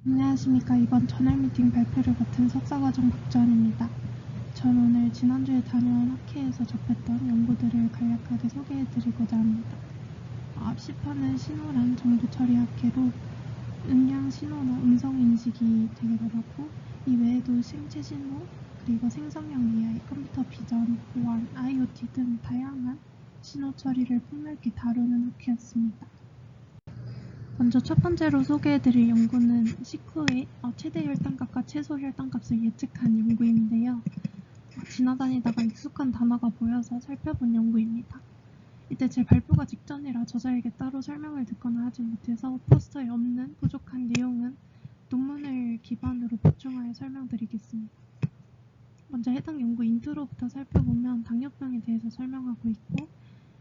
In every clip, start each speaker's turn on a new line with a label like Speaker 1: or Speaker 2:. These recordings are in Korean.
Speaker 1: 안녕하십니까. 이번 저널 미팅 발표를 맡은 석사과정 박주환입니다. 전 오늘 지난주에 다녀온 학회에서 접했던 연구들을 간략하게 소개해드리고자 합니다. 앞시파는 신호란 정보 처리 학회로 음량 신호나 음성 인식이 되더라고 이 외에도 생체 신호, 그리고 생성형 AI, 컴퓨터 비전, 보안, IoT 등 다양한 신호 처리를 폭넓게 다루는 학회였습니다. 먼저 첫 번째로 소개해드릴 연구는 식후에 최대 혈당값과 최소 혈당값을 예측한 연구인데요. 지나다니다가 익숙한 단어가 보여서 살펴본 연구입니다. 이때 제 발표가 직전이라 저자에게 따로 설명을 듣거나 하지 못해서 포스터에 없는 부족한 내용은 논문을 기반으로 보충하여 설명드리겠습니다. 먼저 해당 연구 인트로부터 살펴보면 당뇨병에 대해서 설명하고 있고,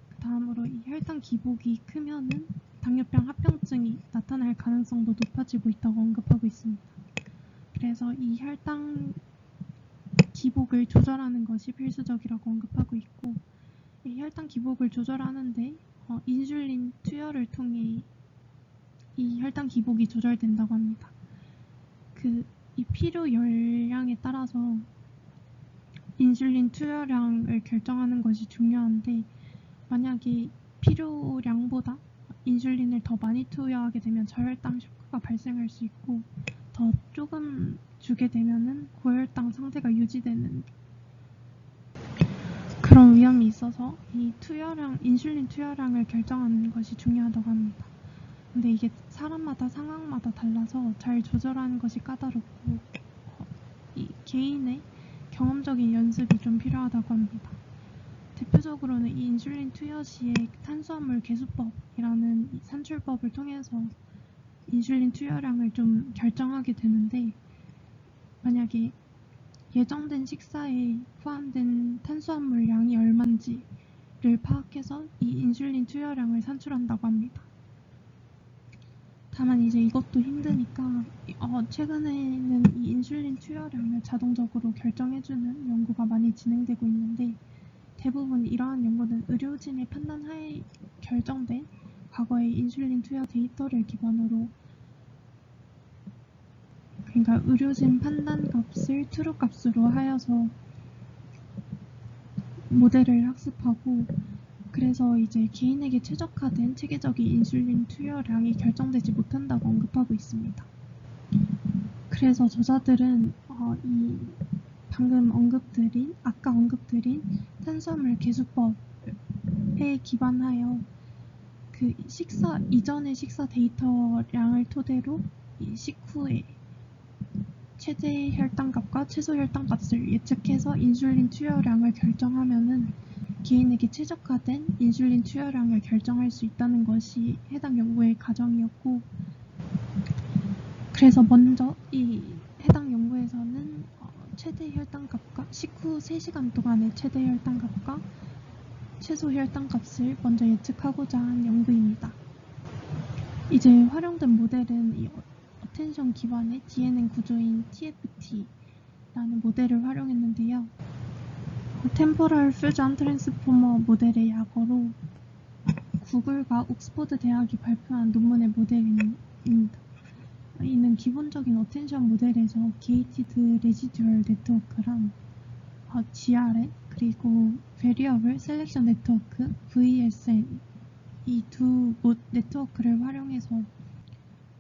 Speaker 1: 그 다음으로 이 혈당 기복이 크면은 당뇨병 합병증이 나타날 가능성도 높아지고 있다고 언급하고 있습니다. 그래서 이 혈당 기복을 조절하는 것이 필수적이라고 언급하고 있고, 이 혈당 기복을 조절하는데 인슐린 투여를 통해 이 혈당 기복이 조절된다고 합니다. 이 필요 열량에 따라서 인슐린 투여량을 결정하는 것이 중요한데, 만약에 필요량보다 인슐린을 더 많이 투여하게 되면 저혈당 쇼크가 발생할 수 있고, 더 조금 주게 되면은 고혈당 상태가 유지되는 그런 위험이 있어서 이 인슐린 투여량을 결정하는 것이 중요하다고 합니다. 근데 이게 사람마다 상황마다 달라서 잘 조절하는 것이 까다롭고 이 개인의 경험적인 연습이 좀 필요하다고 합니다. 대표적으로는 이 인슐린 투여 시에 탄수화물 개수법이라는 산출법을 통해서 인슐린 투여량을 좀 결정하게 되는데, 만약에 예정된 식사에 포함된 탄수화물 양이 얼마인지를 파악해서 이 인슐린 투여량을 산출한다고 합니다. 다만 이제 이것도 힘드니까 최근에는 이 인슐린 투여량을 자동적으로 결정해주는 연구가 많이 진행되고 있는데, 대부분 이러한 연구는 의료진의 판단하에 결정된 과거의 인슐린 투여 데이터를 기반으로, 그러니까 의료진 판단 값을 트루 값으로 하여서 모델을 학습하고, 그래서 이제 개인에게 최적화된 체계적인 인슐린 투여량이 결정되지 못한다고 언급하고 있습니다. 그래서 저자들은 이 아까 언급드린 탄수화물 개수법에 기반하여 그 식사 이전의 식사 데이터량을 토대로 이 식후에 최대 혈당값과 최소 혈당값을 예측해서 인슐린 투여량을 결정하면은 개인에게 최적화된 인슐린 투여량을 결정할 수 있다는 것이 해당 연구의 가정이었고, 그래서 먼저 이 해당 연구에서는 최대 혈당값과 식후 3시간 동안의 최대 혈당값과 최소 혈당값을 먼저 예측하고자 한 연구입니다. 이제 활용된 모델은 이 어텐션 기반의 DNN 구조인 TFT라는 모델을 활용했는데요. 템포럴 퓨전 트랜스포머 모델의 약어로 구글과 옥스퍼드 대학이 발표한 논문의 모델입니다. 이는 기본적인 어텐션 모델에서 게이티드 레지듀얼 네트워크랑 GRN 그리고 베리어블 셀렉션 네트워크 VSN 이 두 네트워크를 활용해서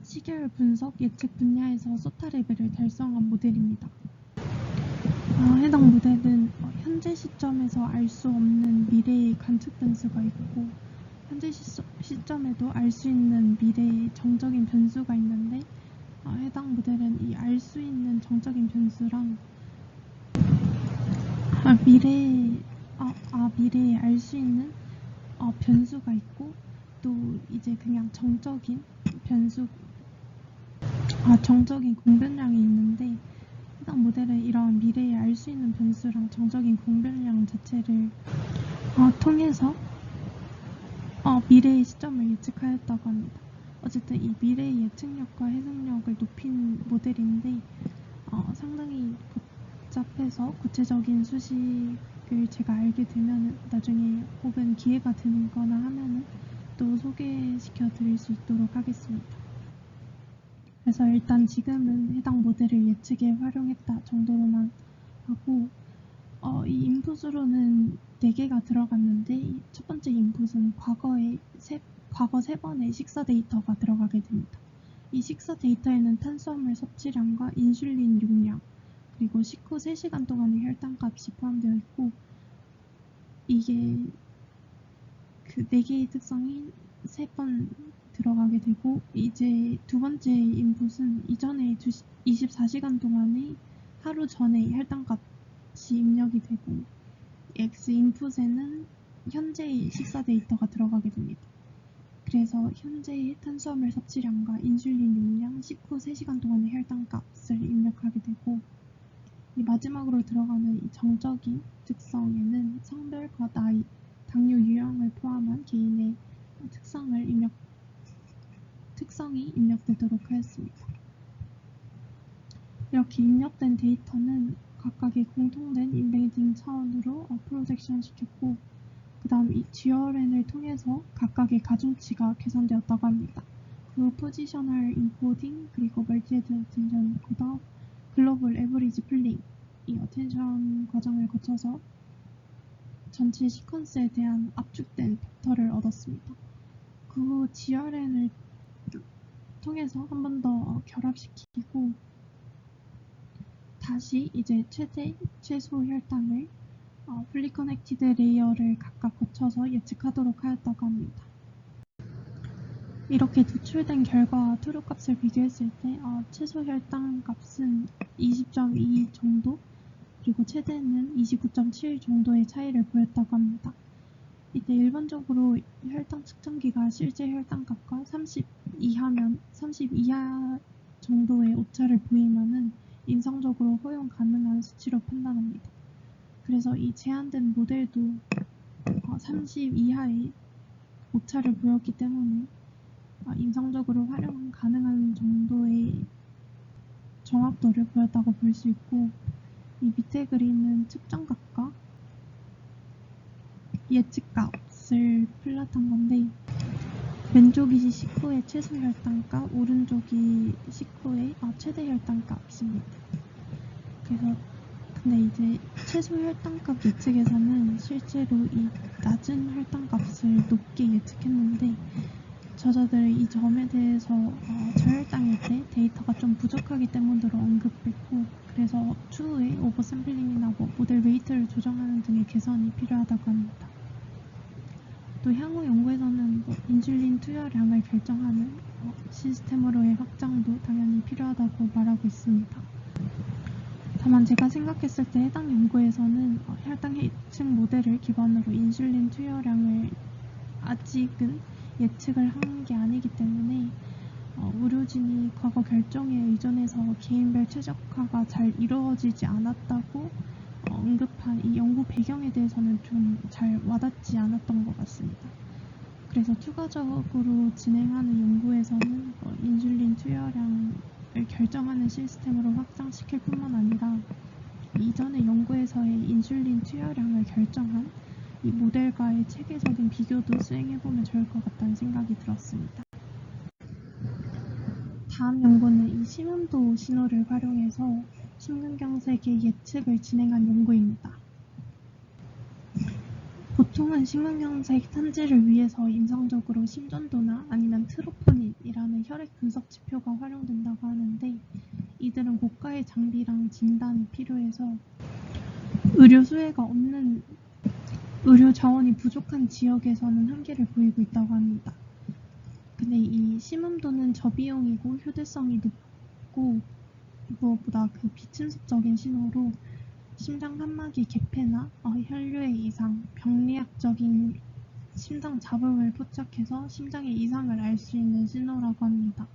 Speaker 1: 시계열 분석 예측 분야에서 소타 레벨을 달성한 모델입니다. 해당 모델은 현재 시점에서 알 수 없는 미래의 관측 변수가 있고, 현재 시점에도 알 수 있는 미래의 정적인 변수가 있는데, 해당 모델은 이 알 수 있는 정적인 변수랑 미래에 알 수 있는 변수가 있고, 또 이제 그냥 정적인 변수 정적인 공변량이 있는데, 해당 모델은 이러한 미래에 알 수 있는 변수랑 정적인 공변량 자체를 통해서 미래의 시점을 예측하였다고 합니다. 어쨌든 이 미래의 예측력과 해석력을 높인 모델인데 상당히 복잡해서 구체적인 수식을 제가 알게 되면 나중에 혹은 기회가 되거나 하면은 또 소개시켜 드릴 수 있도록 하겠습니다. 그래서 일단 지금은 해당 모델을 예측에 활용했다 정도로만 하고 이 인풋으로는 4개가 들어갔는데 첫 번째 인풋은 과거 3번의 식사 데이터가 들어가게 됩니다. 이 식사 데이터에는 탄수화물 섭취량과 인슐린 용량 그리고 식후 3시간 동안의 혈당값이 포함되어 있고 이게 그 4개의 특성이 3번 들어가게 되고 이제 두 번째 인풋은 이전에 24시간 동안의 하루 전의 혈당값이 입력이 되고 X 인풋에는 현재의 식사 데이터가 들어가게 됩니다. 그래서 현재의 탄수화물 섭취량과 인슐린 용량, 식후 3시간 동안의 혈당값을 입력하게 되고 이 마지막으로 들어가는 이 정적인 특성에는 성별과 나이, 당뇨 유형을 포함한 개인의 특성이 입력되도록 하였습니다. 이렇게 입력된 데이터는 각각의 공통된 인베이딩 차원으로 프로젝션 시켰고 그 다음 이 GRN을 통해서 각각의 가중치가 계산되었다고 합니다. 그 포지셔널 인코딩 그리고 멀티헤드 어텐션 코더 글로벌 에버리지 풀링 이 어텐션 과정을 거쳐서 전체 시퀀스에 대한 압축된 벡터를 얻었습니다. 그 후 GRN을 통해서 한 번 더 결합시키고 다시 이제 최소 혈당을 풀리 커넥티드 레이어를 각각 거쳐서 예측하도록 하였다고 합니다. 이렇게 도출된 결과와 트루 값을 비교했을 때 최소 혈당 값은 20.2 정도 그리고 최대는 29.7 정도의 차이를 보였다고 합니다. 이때 일반적으로 혈당 측정기가 실제 혈당값과 30 이하 정도의 오차를 보이면은 임상적으로 허용 가능한 수치로 판단합니다. 그래서 이 제한된 모델도 30 이하의 오차를 보였기 때문에 임상적으로 활용 가능한 정도의 정확도를 보였다고 볼 수 있고 이 밑에 그림은 측정값과 예측값을 플랫한 건데 왼쪽이 식후의 최소 혈당값, 오른쪽이 식후의 최대 혈당값입니다. 그래서 근데 이제 최소 혈당값 예측에서는 실제로 이 낮은 혈당값을 높게 예측했는데 저자들이 이 점에 대해서 저혈당일 때 데이터가 좀 부족하기 때문으로 언급했고 그래서 추후에 오버샘플링이나 모델 웨이트를 조정하는 등의 개선이 필요하다고 합니다. 또 향후 연구에서는 인슐린 투여량을 결정하는 시스템으로의 확장도 당연히 필요하다고 말하고 있습니다. 다만 제가 생각했을 때 해당 연구에서는 혈당 예측 모델을 기반으로 인슐린 투여량을 아직은 예측을 한 게 아니기 때문에 의료진이 과거 결정에 의존해서 개인별 최적화가 잘 이루어지지 않았다고 언급한 이 연구 배경에 대해서는 좀 잘 와닿지 않았던 것 같습니다. 그래서 추가적으로 진행하는 연구에서는 인슐린 투여량을 결정하는 시스템으로 확장시킬 뿐만 아니라 이전의 연구에서의 인슐린 투여량을 결정한 이 모델과의 체계적인 비교도 수행해보면 좋을 것 같다는 생각이 들었습니다. 다음 연구는 이 심음도 신호를 활용해서 심근경색의 예측을 진행한 연구입니다. 보통은 심근경색 탐지를 위해서 임상적으로 심전도나 아니면 트로포닌이라는 혈액 분석 지표가 활용된다고 하는데 이들은 고가의 장비랑 진단이 필요해서 의료 수혜가 없는 의료 자원이 부족한 지역에서는 한계를 보이고 있다고 합니다. 근데 이 심음도는 저비용이고 효율성이 높고 무엇보다 그 비침습적인 신호로 심장 판막의 개폐나 혈류의 이상, 병리학적인 심장 잡음을 포착해서 심장의 이상을 알 수 있는 신호라고 합니다.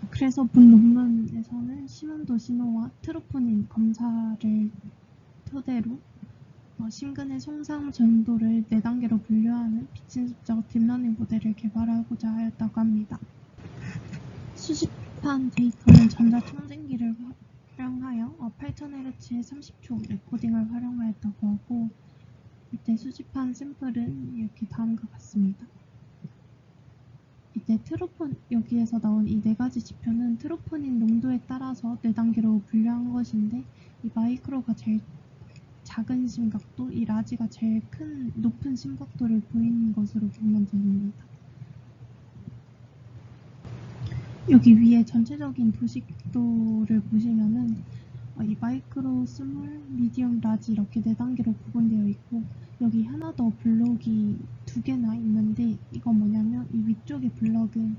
Speaker 1: 그래서 본 논문에서는 심음도 신호와 트로포닌 검사를 토대로 심근의 손상 정도를 4단계로 분류하는 비침습적 딥러닝 모델을 개발하고자 하였다고 합니다. 수집한 데이터는 전자청진기를 활용하여 8000Hz의 30초 레코딩을 활용하였다고 하고 이때 수집한 샘플은 이렇게 다음과 같습니다. 이제 여기에서 나온 이 4가지 지표는 트로포닌 농도에 따라서 4단계로 분류한 것인데, 이 마이크로가 제일 작은 심각도, 이 라지가 제일 높은 심각도를 보이는 것으로 보면 됩니다. 여기 위에 전체적인 도식도를 보시면은 이 마이크로, 스몰, 미디엄, 라지 이렇게 4단계로 구분되어 있고, 여기 하나 더 블록이 2개나 있는데, 이건 뭐냐면 이 위쪽의 블록은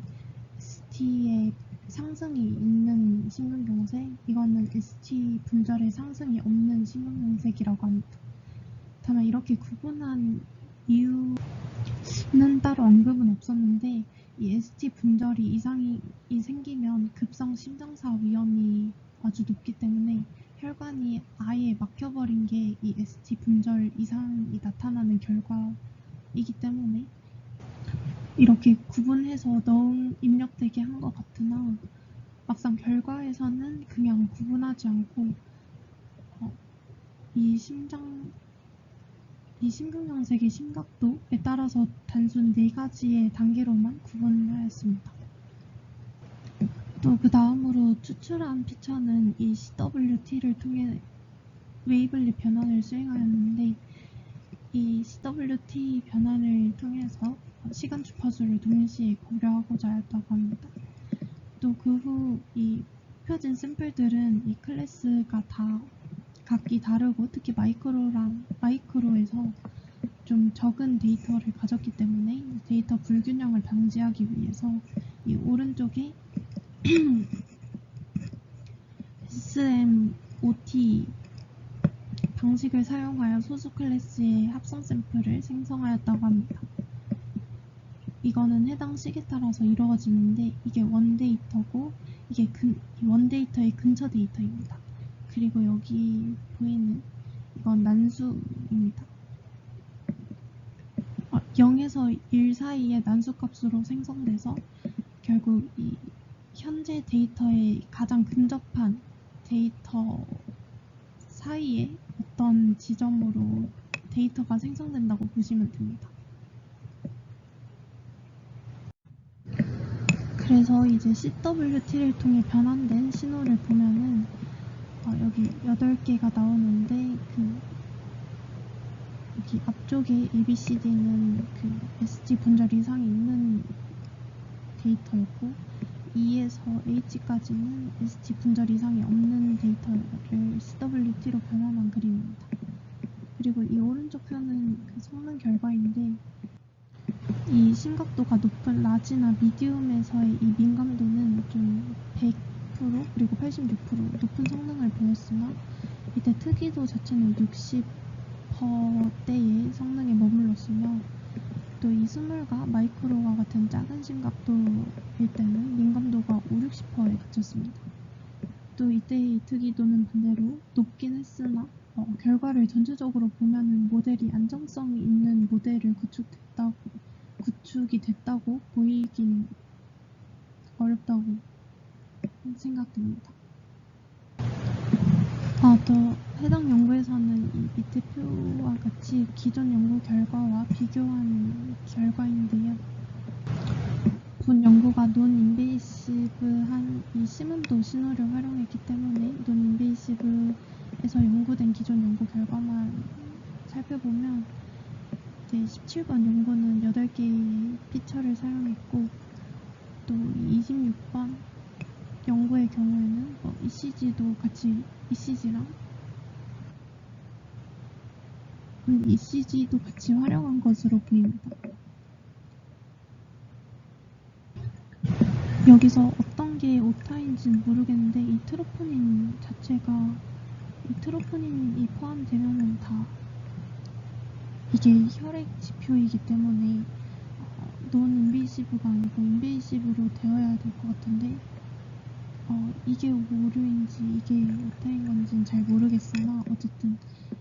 Speaker 1: ST의 상승이 있는 심근경색, 이거는 ST 분절의 상승이 없는 심근경색이라고 합니다. 다만 이렇게 구분한 이유는 따로 언급은 없었는데, 이 ST 분절이 이상이 생기면 급성 심장사 위험이 아주 높기 때문에 혈관이 아예 막혀버린 게 이 ST 분절 이상이 나타나는 결과이기 때문에 이렇게 구분해서 입력되게 한 것 같으나, 막상 결과에서는 그냥 구분하지 않고 이 심근경색의 심각도에 따라서 단순 4가지의 단계로만 구분하였습니다. 또 그 다음으로 추출한 피처는 이 CWT를 통해 웨이블릿 변환을 수행하였는데, 이 CWT 변환을 통해서 시간 주파수를 동시에 고려하고자 하였다고 합니다. 또 그 후 이 펴진 샘플들은 이 클래스가 다 각기 다르고, 특히 마이크로에서 좀 적은 데이터를 가졌기 때문에 데이터 불균형을 방지하기 위해서 이 오른쪽에 SMOT 방식을 사용하여 소수 클래스의 합성 샘플을 생성하였다고 합니다. 이거는 해당 식에 따라서 이루어지는데, 이게 원데이터고 이게 원데이터의 근처 데이터입니다. 그리고 여기 보이는 이건 난수입니다. 0에서 1 사이의 난수값으로 생성돼서 결국 이 현재 데이터에 가장 근접한 데이터 사이에 어떤 지점으로 데이터가 생성된다고 보시면 됩니다. 그래서 이제 CWT를 통해 변환된 신호를 보면은 여기 8개가 나오는데, 여기 앞쪽에 ABCD는 ST 분절 이상이 있는 데이터였고, E에서 H까지는 ST 분절 이상이 없는 데이터를 CWT로 변환한 그림입니다. 그리고 이 오른쪽 편은 성능 결과인데, 이 심각도가 높은 라지나 미디움에서의 이 민감도는 좀 100% 그리고 86% 높은 성능을 보였으나, 이때 특이도 자체는 60%대의 성능에 머물렀으며, 또 이 스몰과 마이크로와 같은 작은 심각도일 때는 민감도가 50~60%에 그쳤습니다. 또 이때의 특이도는 반대로 높긴 했으나 결과를 전체적으로 보면은 모델이 안정성이 있는 모델을 구축이 됐다고 보이긴 어렵다고 생각됩니다. 또 해당 연구에서는 이 밑에 표와 같이 기존 연구 결과와 비교한 결과인데요. 본 연구가 논인베이시브한 이 심음도 신호를 활용했기 때문에 논인베이시브에서 연구된 기존 연구 결과만 살펴보면 17번 연구는 8개의 피처를 사용했고, 또 26번 연구의 경우에는 ECG도 같이 ECG도 같이 활용한 것으로 보입니다. 여기서 어떤 게 오타인지는 모르겠는데, 이 트로포닌이 포함되면은 다 이게 혈액 지표이기 때문에 논 인베이시브가 아니고 인베이시브로 되어야 될 것 같은데, 이게 오류인지 이게 오타인 건지는 잘 모르겠으나, 어쨌든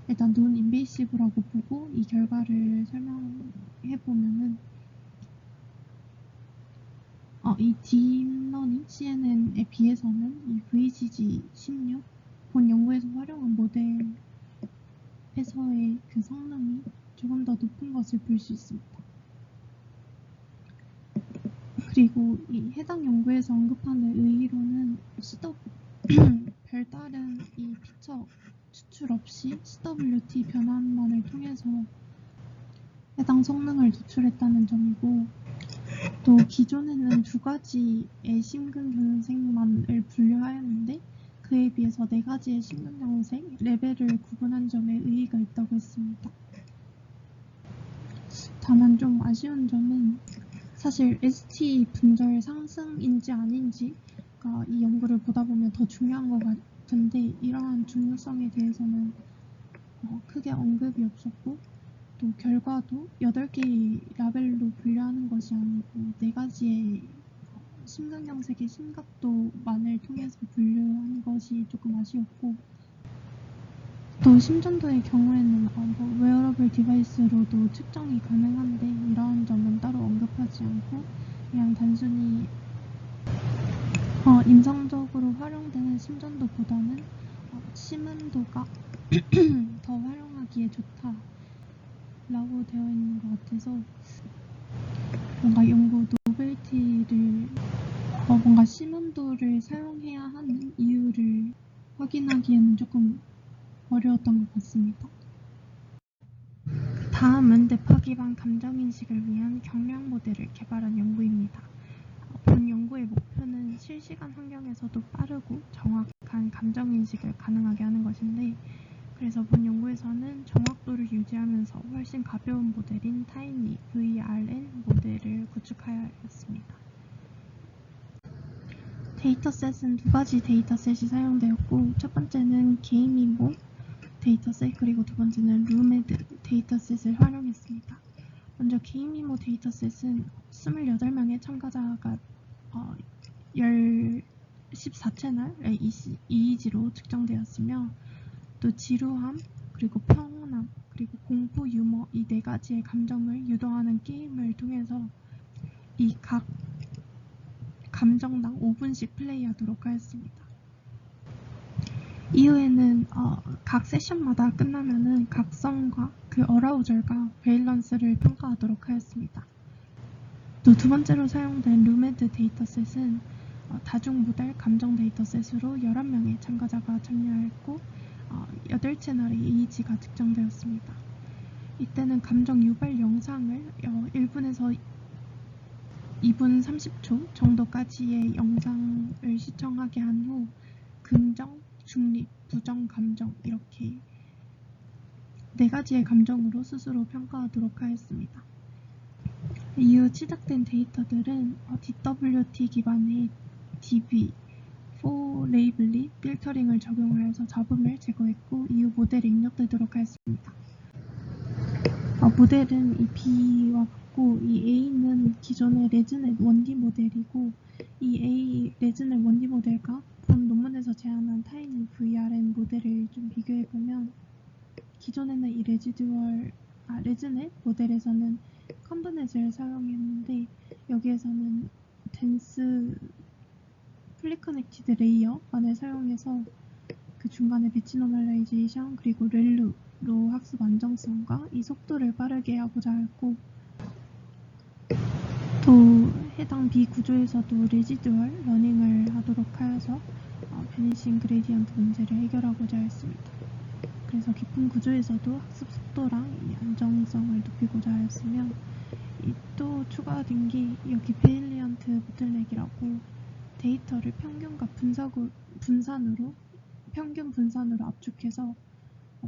Speaker 1: 일단 논 인베이시브라고 보고 이 결과를 설명해 보면은 이 딥러닝 CNN에 비해서는 이 VGG16 본 연구에서 활용한 모델에서의 성능이 조금 더 높은 것을 볼 수 있습니다. 그리고 이 해당 연구에서 언급하는 의의로는 별다른 이 피처 추출 없이 CWT 변환만을 통해서 해당 성능을 도출했다는 점이고, 또 기존에는 두 가지의 심근경색만을 분류하였는데 그에 비해서 네 가지의 심근경색 레벨을 구분한 점에 의의가 있다고 했습니다. 다만 좀 아쉬운 점은 사실 ST 분절 상승인지 아닌지가 이 연구를 보다 보면 더 중요한 것 같은데, 이러한 중요성에 대해서는 크게 언급이 없었고, 또 결과도 8개의 라벨로 분류하는 것이 아니고 4가지의 심근경색의 심각도만을 통해서 분류한 것이 조금 아쉬웠고, 또 심전도의 경우에는 웨어러블 디바이스로도 측정이 가능한데 이러한 점은 따로 언급하지 않고 그냥 단순히 임상적으로 활용되는 심전도보다는 심은도가 더 활용하기에 좋다라고 되어 있는 것 같아서 뭔가 연구 노벨티를 뭔가 심은도를 사용해야 하는 이유를 확인하기에는 조금 어려웠던 것 같습니다. 다음은 뇌파 기반 감정인식을 위한 경량 모델을 개발한 연구입니다. 본 연구의 목표는 실시간 환경에서도 빠르고 정확한 감정인식을 가능하게 하는 것인데, 그래서 본 연구에서는 정확도를 유지하면서 훨씬 가벼운 모델인 타이니 VRN 모델을 구축하여 했습니다. 데이터셋은 두 가지 데이터셋이 사용되었고, 첫 번째는 게이미모 데이터셋, 그리고 두 번째는 루메드 데이터셋을 활용했습니다. 먼저 게이미모 데이터셋은 28명의 참가자가 14채널의 EEG로 측정되었으며, 또 지루함, 그리고 평온함, 그리고 공포, 유머 이 4가지의 감정을 유도하는 게임을 통해서 이 각 감정당 5분씩 플레이하도록 하였습니다. 이후에는 각 세션마다 끝나면은 각성과 그 어라우절과 베일런스를 평가하도록 하였습니다. 또 두 번째로 사용된 루메드 데이터셋은 다중 모델 감정 데이터셋으로 11명의 참가자가 참여했고 8채널의 EEG가 측정되었습니다. 이때는 감정 유발 영상을 1분에서 2분 30초 정도까지의 영상을 시청하게 한 후 긍정, 중립, 부정 감정 이렇게 4가지의 감정으로 스스로 평가하도록 하였습니다. 이후 취득된 데이터들은 DWT 기반의 DB, 레이블리, 필터링을 적용하여서 잡음을 제거했고 이후 모델에 입력되도록 하였습니다. 모델은 이 B와 같고, 이 A는 기존의 레즈넷 1D 모델이고, 이 A 레즈넷 1D 모델과 본 논문에서 제안한 타이니 VRN 모델을 좀 비교해보면, 기존에는 이 레즈넷 모델에서는 컨브넷을 사용했는데 여기에서는 덴스 플리커넥티드 레이어만을 사용해서 그 중간에 비치 노멀라이제이션 그리고 렐루로 학습 안정성과 이 속도를 빠르게 하고자 했고, 또 해당 B 구조에서도 레지듀얼 러닝을 하도록 하여서 베니싱 그레디언트 문제를 해결하고자 했습니다. 그래서 깊은 구조에서도 학습 속도랑 이 안정성을 높이고자 하였으며, 또 추가된 게 여기 베일리언트 보틀넥이라고 데이터를 평균 분산으로 압축해서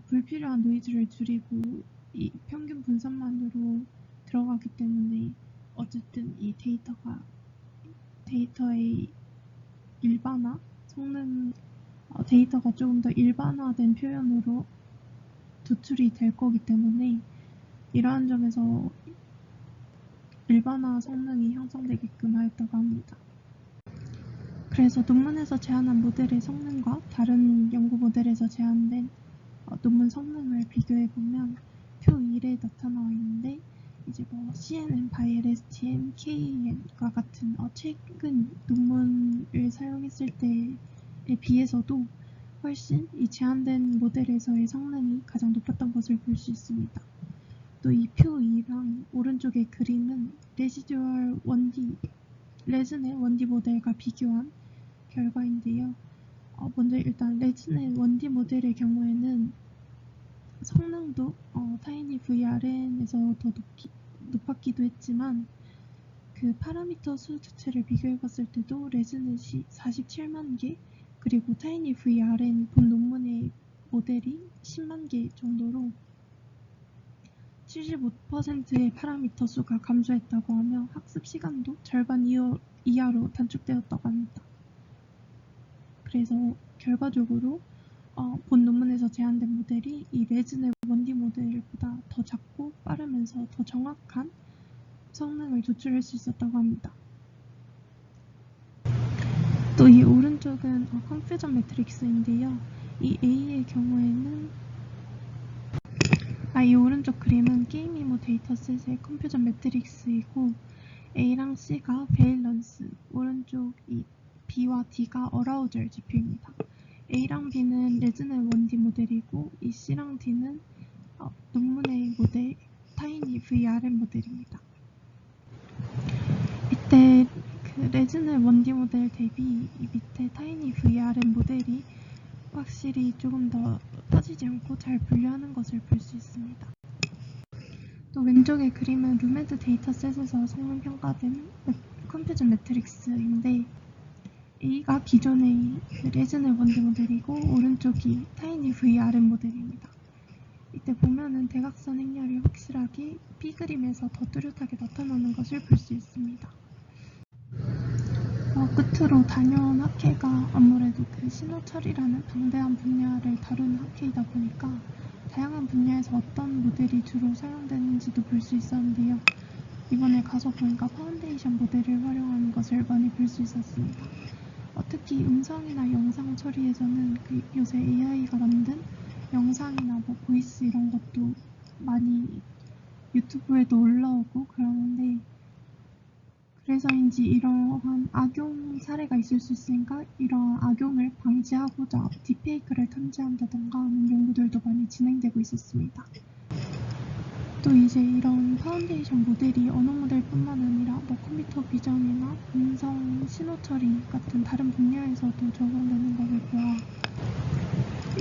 Speaker 1: 불필요한 노이즈를 줄이고 이 평균 분산만으로 들어가기 때문에 어쨌든 이 데이터의 일반화 성능, 데이터가 조금 더 일반화된 표현으로 도출이 될 거기 때문에 이러한 점에서 일반화 성능이 형성되게끔 하였다고 합니다. 그래서 논문에서 제안한 모델의 성능과 다른 연구 모델에서 제안된 논문 성능을 비교해보면 표 1에 나타나와 있는데, 이제 CNN, by LSTM, KN과 같은 최근 논문을 사용했을 때에 비해서도 훨씬 이 제한된 모델에서의 성능이 가장 높았던 것을 볼 수 있습니다. 또 이 표 2랑 오른쪽의 그림은 레시듀얼 1D 레즈네 원디 모델과 비교한 결과인데요. 먼저 일단 레즈네 원디 모델의 경우에는 성능도 타이니 VRN에서 더 높았기도 했지만 그 파라미터 수 자체를 비교해봤을 때도 레즈넷이 47만 개, 그리고 타이니 VRN 본 논문의 모델이 10만 개 정도로 75%의 파라미터 수가 감소했다고 하며 학습 시간도 절반 이하로 단축되었다고 합니다. 그래서 결과적으로 본 논문에서 제안된 모델이 이 레즈넷 원디 모델보다 더 작고 빠르면서 더 정확한 성능을 도출할 수 있었다고 합니다. 또 이 오른쪽은 컨퓨전 매트릭스인데요. 이 A의 경우에는 이 오른쪽 그림은 게임 이모 데이터셋의 컨퓨전 매트릭스이고 A랑 C가 베일런스, 오른쪽 이 B와 D가 어라우절 지표입니다. A랑 B는 레즈넷 원디 모델이고 이 C랑 D는 논문의 모델 타이니 VRN 모델입니다. 이때 그 레즈넷 원디 모델 대비 이 밑에 타이니 VRN 모델이 확실히 조금 더 터지지 않고 잘 분류하는 것을 볼 수 있습니다. 또 왼쪽의 그림은 루메드 데이터셋에서 성능 평가된 컨퓨전 매트릭스인데 A가 기존의 레즈넷 원디 모델이고 오른쪽이 타이니 VRN 모델입니다. 이때 보면은 대각선 행렬이 확실하게 B 그림에서 더 뚜렷하게 나타나는 것을 볼 수 있습니다. 끝으로 단연 학회가 아무래도 그 신호 처리라는 방대한 분야를 다루는 학회이다 보니까 다양한 분야에서 어떤 모델이 주로 사용되는지도 볼 수 있었는데요. 이번에 가서 보니까 파운데이션 모델을 활용하는 것을 많이 볼 수 있었습니다. 특히 음성이나 영상 처리에서는 그 요새 AI가 만든 영상이나 뭐 보이스 이런 것도 많이 유튜브에도 올라오고 그러는데 그래서인지 이러한 악용 사례가 있을 수 있으니까 이러한 악용을 방지하고자 딥페이크를 탐지한다던가 하는 연구들도 많이 진행되고 있었습니다. 또 이제 이런 파운데이션 모델이 언어 모델뿐만 아니라 뭐 컴퓨터 비전이나 음성 신호 처리 같은 다른 분야에서도 적용되는 것을 보아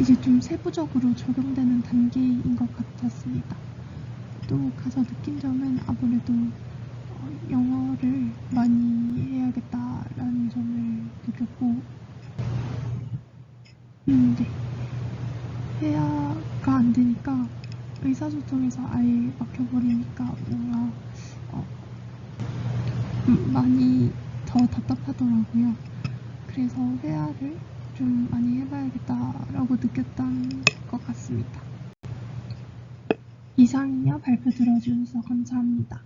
Speaker 1: 이제 좀 세부적으로 적용되는 단계인 것 같았습니다. 또 가서 느낀 점은 아무래도 영어를 많이 해야겠다라는 점을 느꼈고 네. 회화가 안 되니까 의사소통에서 아예 막혀버리니까 뭔가 많이 더 답답하더라고요. 그래서 회화를 좀 많이 해봐야겠다라고 느꼈던 것 같습니다. 이상이요. 발표 들어주셔서 감사합니다.